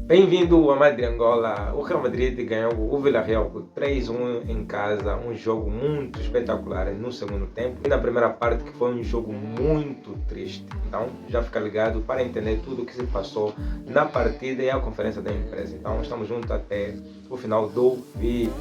Bem-vindo a Madrid, Angola. O Real Madrid ganhou o Villarreal por 3-1 em casa, um jogo muito espetacular no segundo tempo. E na primeira parte que foi um jogo muito triste. Então já fica ligado para entender tudo o que se passou na partida e a conferência da imprensa. Então estamos juntos até o final do vídeo.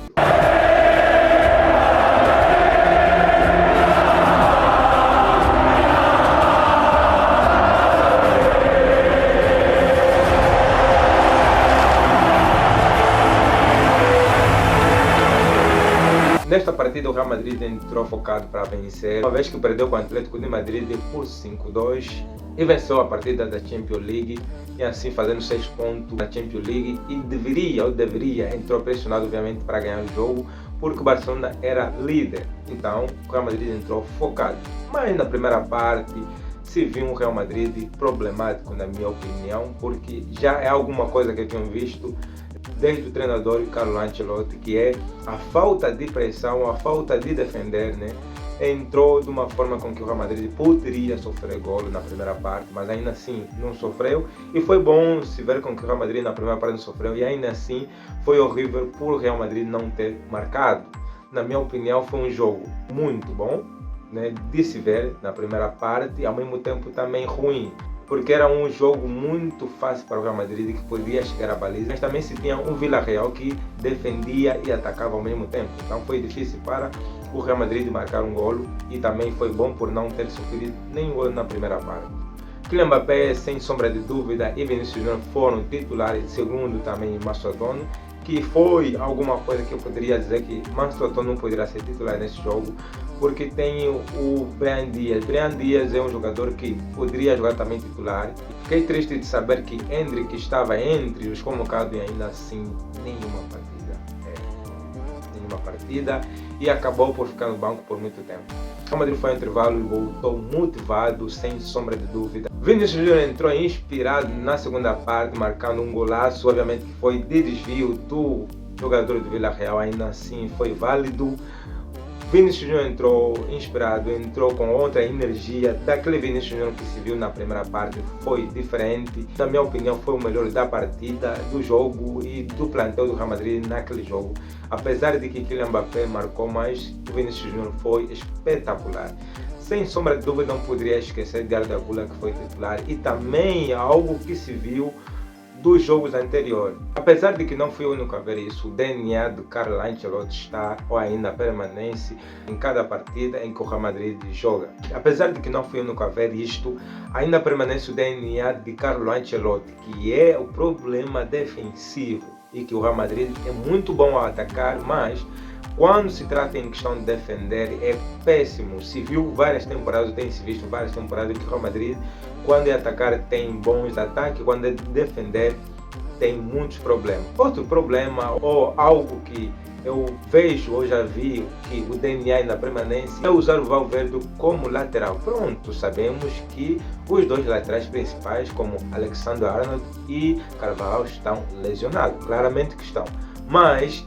Nesta partida o Real Madrid entrou focado para vencer, uma vez que perdeu com o Atlético de Madrid por 5-2 e venceu a partida da Champions League e assim fazendo 6 pontos na Champions League e deveria, entrou pressionado obviamente para ganhar o jogo porque o Barcelona era líder, então o Real Madrid entrou focado. Mas na primeira parte se viu um Real Madrid problemático na minha opinião, porque já é alguma coisa que eu tinha visto desde o treinador Carlo Ancelotti, que é a falta de pressão, a falta de defender, né? Entrou de uma forma com que o Real Madrid poderia sofrer gol na primeira parte, mas ainda assim não sofreu. E foi bom se ver com que o Real Madrid na primeira parte não sofreu e ainda assim foi horrível por o Real Madrid não ter marcado. Na minha opinião foi um jogo muito bom, né, de se ver na primeira parte e ao mesmo tempo também ruim, porque era um jogo muito fácil para o Real Madrid que podia chegar à baliza, mas também se tinha um Villarreal que defendia e atacava ao mesmo tempo. Então foi difícil para o Real Madrid marcar um golo e também foi bom por não ter sofrido nenhum golo na primeira parte. Kylian Mbappé, sem sombra de dúvida, e Vinícius Júnior foram titulares, segundo também Mastrodono, que foi alguma coisa que eu poderia dizer que Mastrodono não poderia ser titular nesse jogo, porque tem o Brahim Diaz. Brahim Diaz é um jogador que poderia jogar também titular. Fiquei triste de saber que Endrick estava entre os convocados e ainda assim nenhuma partida e acabou por ficar no banco por muito tempo. O Madrid foi ao intervalo e voltou motivado, sem sombra de dúvida. Vinícius Júnior entrou inspirado na segunda parte, marcando um golaço, obviamente que foi de desvio do jogador do Villarreal, ainda assim foi válido. Vinícius Júnior entrou inspirado, entrou com outra energia. Daquele Vinícius Júnior que se viu na primeira parte foi diferente. Na minha opinião foi o melhor da partida, do jogo e do plantel do Real Madrid naquele jogo. Apesar de que Kylian Mbappé marcou mais, o Vinícius Júnior foi espetacular. Sem sombra de dúvida não poderia esquecer de Arda Güler, que foi titular, e também algo que se viu dos jogos anteriores. Apesar de que não fui o único a ver isso, o DNA do Carlo Ancelotti está ou ainda permanece em cada partida em que o Real Madrid joga. Apesar de que não fui o único a ver isto, ainda permanece o DNA de Carlo Ancelotti, que é o problema defensivo e que o Real Madrid é muito bom a atacar, mas quando se trata em questão de defender é péssimo. Se viu várias temporadas, tem se visto várias temporadas que o Real Madrid, quando é atacar, tem bons ataques, quando é defender, tem muitos problemas. Outro problema, ou algo que eu vejo ou já vi, que o DNA ainda permanece, é usar o Valverde como lateral. Pronto, sabemos que os dois laterais principais, como Alexander-Arnold e Carvajal, estão lesionados. Claramente que estão. Mas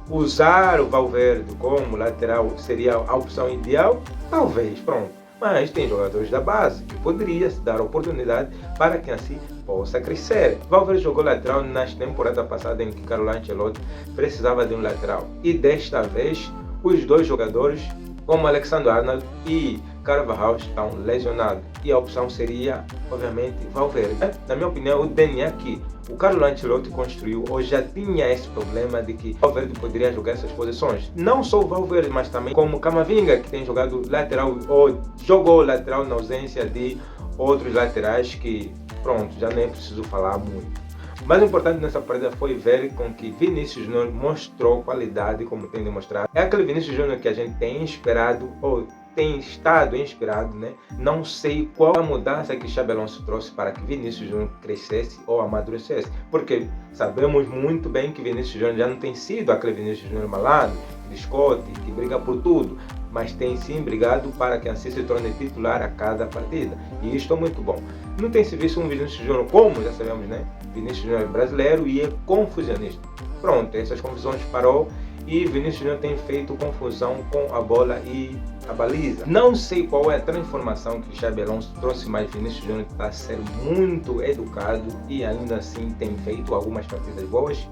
usar o Valverde como lateral seria a opção ideal? Talvez, pronto. Mas tem jogadores da base que poderia se dar oportunidade para que assim possa crescer. Valverde jogou lateral nas temporadas passadas em que Carlo Ancelotti precisava de um lateral. E desta vez, os dois jogadores, como Alexander-Arnold e Carvajal, estão lesionados. E a opção seria, obviamente, Valverde. Na minha opinião, o DNA que o Carlo Ancelotti construiu ou já tinha esse problema de que o Valverde poderia jogar essas posições. Não só o Valverde, mas também como Camavinga, que tem jogado lateral ou jogou lateral na ausência de outros laterais que, pronto, já nem preciso falar muito. O mais importante nessa partida foi ver com que Vinícius Júnior mostrou qualidade, como tem demonstrado. É aquele Vinícius Júnior que a gente tem esperado ou tem estado inspirado, né? Não sei qual a mudança que Xabi Alonso trouxe para que Vinícius Júnior crescesse ou amadurecesse, porque sabemos muito bem que Vinícius Júnior já não tem sido aquele Vinícius Júnior malandro, que discute, que briga por tudo, mas tem sim brigado para que assim se torne titular a cada partida, e isto é muito bom. Não tem se visto um Vinícius Júnior, como já sabemos, né? Vinícius Júnior é brasileiro e é confusionista. Pronto, essas confusões parou e Vinícius Júnior tem feito confusão com a bola e a baliza. Não sei qual é a transformação que o Xabi Alonso trouxe, mas Vinícius Júnior está a ser muito educado e ainda assim tem feito algumas partidas boas.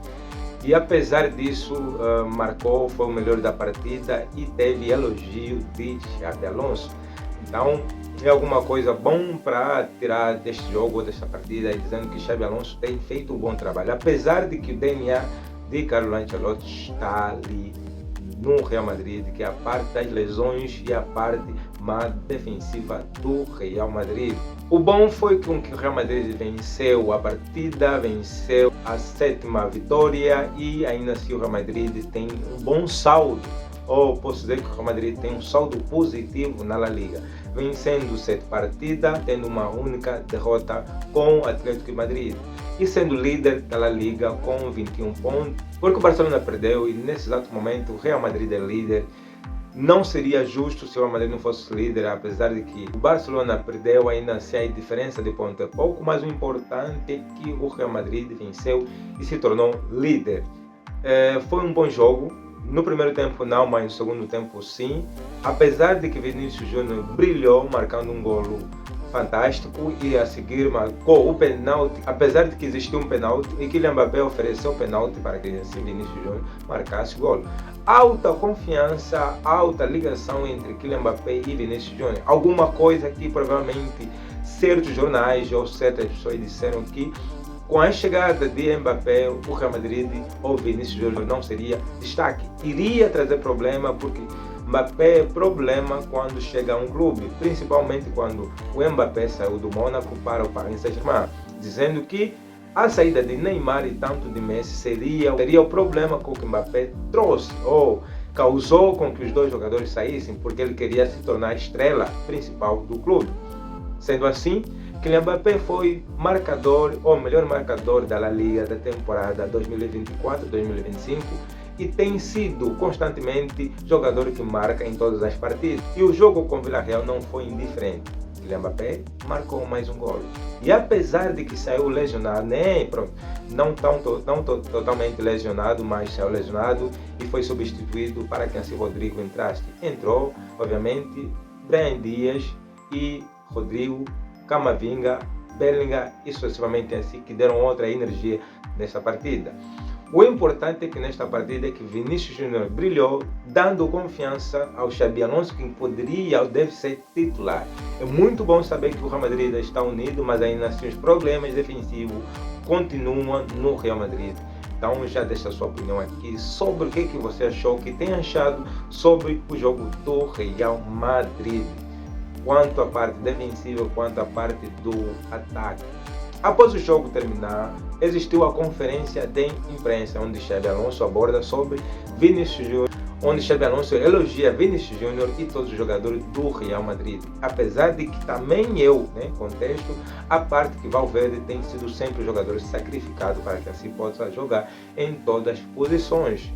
E apesar disso, marcou, foi o melhor da partida e teve elogio de Xabi Alonso. Então, é alguma coisa bom para tirar deste jogo, desta partida, dizendo que Xabi Alonso tem feito um bom trabalho. Apesar de que o DNA de Carlo Ancelotti está ali no Real Madrid, que é a parte das lesões e a parte mais defensiva do Real Madrid. O bom foi que o Real Madrid venceu a partida, venceu a 7ª vitória e ainda assim o Real Madrid tem um bom saldo. Ou posso dizer que o Real Madrid tem um saldo positivo na La Liga, vencendo 7 partidas, tendo uma única derrota com o Atlético de Madrid e sendo líder da La Liga com 21 pontos, porque o Barcelona perdeu e nesse exato momento o Real Madrid é líder. Não seria justo se o Real Madrid não fosse líder, apesar de que o Barcelona perdeu, ainda assim a diferença de pontos é pouco, mas o importante é que o Real Madrid venceu e se tornou líder. Foi um bom jogo. No primeiro tempo não, mas no segundo tempo sim. Apesar de que Vinícius Júnior brilhou, marcando um golo fantástico e a seguir marcou o penalti, apesar de que existiu um penalti e Kylian Mbappé ofereceu o penalti para que assim Vinícius Júnior marcasse o golo. Alta confiança, alta ligação entre Kylian Mbappé e Vinícius Júnior. Alguma coisa que provavelmente certos jornais ou certas pessoas disseram que com a chegada de Mbappé, o Real Madrid ou Vinícius Júnior não seria destaque. Iria trazer problema porque Mbappé é problema quando chega a um clube, principalmente quando o Mbappé saiu do Mônaco para o Paris Saint-Germain, dizendo que a saída de Neymar e tanto de Messi seria o problema com que Mbappé trouxe ou causou com que os dois jogadores saíssem, porque ele queria se tornar a estrela principal do clube. Sendo assim, Kylian Mbappé foi marcador, ou melhor marcador da La Liga da temporada 2024-2025 e tem sido constantemente jogador que marca em todas as partidas. E o jogo com o Villarreal não foi indiferente. Kylian Mbappé marcou mais um gol. E apesar de que saiu lesionado, não totalmente lesionado, mas saiu lesionado e foi substituído para que assim Rodrigo entrasse. Entrou, obviamente, Brahim Dias e Rodrigo, Camavinga, Bellingham e sucessivamente assim, que deram outra energia nessa partida. O importante é que nesta partida é que Vinícius Júnior brilhou, dando confiança ao Xabi Alonso, que poderia ou deve ser titular. É muito bom saber que o Real Madrid está unido, mas ainda assim os problemas defensivos continuam no Real Madrid. Então já deixa a sua opinião aqui sobre o que você achou, o que tem achado sobre o jogo do Real Madrid, quanto à parte defensiva, quanto à parte do ataque. Após o jogo terminar, existiu a conferência de imprensa, onde Xabi Alonso aborda sobre Vinícius Júnior, onde Xabi Alonso elogia Vinícius Júnior e todos os jogadores do Real Madrid. Apesar de que também contesto a parte que Valverde tem sido sempre o jogador sacrificado para que assim possa jogar em todas as posições.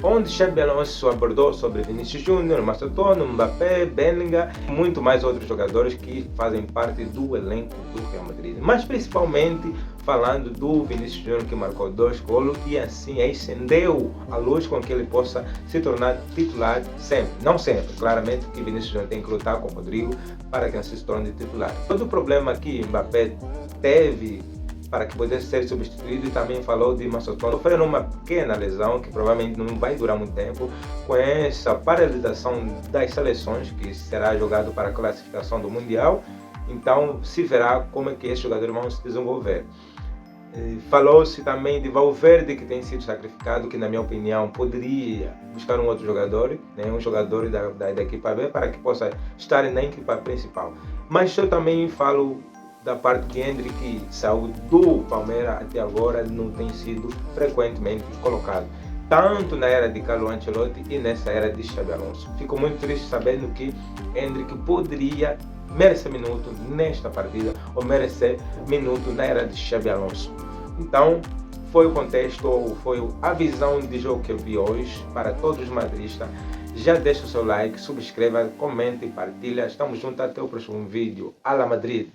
Onde Xabi Alonso abordou sobre Vinícius Júnior, Macedono, Mbappé, Bellingham e muito mais outros jogadores que fazem parte do elenco do Real Madrid. Mas principalmente falando do Vinícius Júnior, que marcou 2 golos e assim acendeu a luz com que ele possa se tornar titular sempre. Não sempre, claramente que Vinícius Júnior tem que lutar com o Rodrigo para que assim se torne titular. Todo o problema que Mbappé teve para que pudesse ser substituído, e também falou de Macedono sofrendo uma pequena lesão que provavelmente não vai durar muito tempo, com essa paralisação das seleções que será jogado para a classificação do Mundial. Então se verá como é que esses jogadores vão se desenvolver. Falou-se também de Valverde, que tem sido sacrificado, que na minha opinião poderia buscar um outro jogador, um jogador da equipa B para que possa estar na equipa principal. Mas eu também falo da parte de Endrick, que saiu do Palmeiras até agora, não tem sido frequentemente colocado, tanto na era de Carlo Ancelotti e nessa era de Xabi Alonso. Fico muito triste sabendo que Endrick poderia merecer minuto nesta partida ou merecer minuto na era de Xabi Alonso. Então foi o contexto, ou foi a visão de jogo que eu vi hoje para todos os madridistas. Já deixa o seu like, subscreva, comente e partilha. Estamos juntos até o próximo vídeo. Ala Madrid!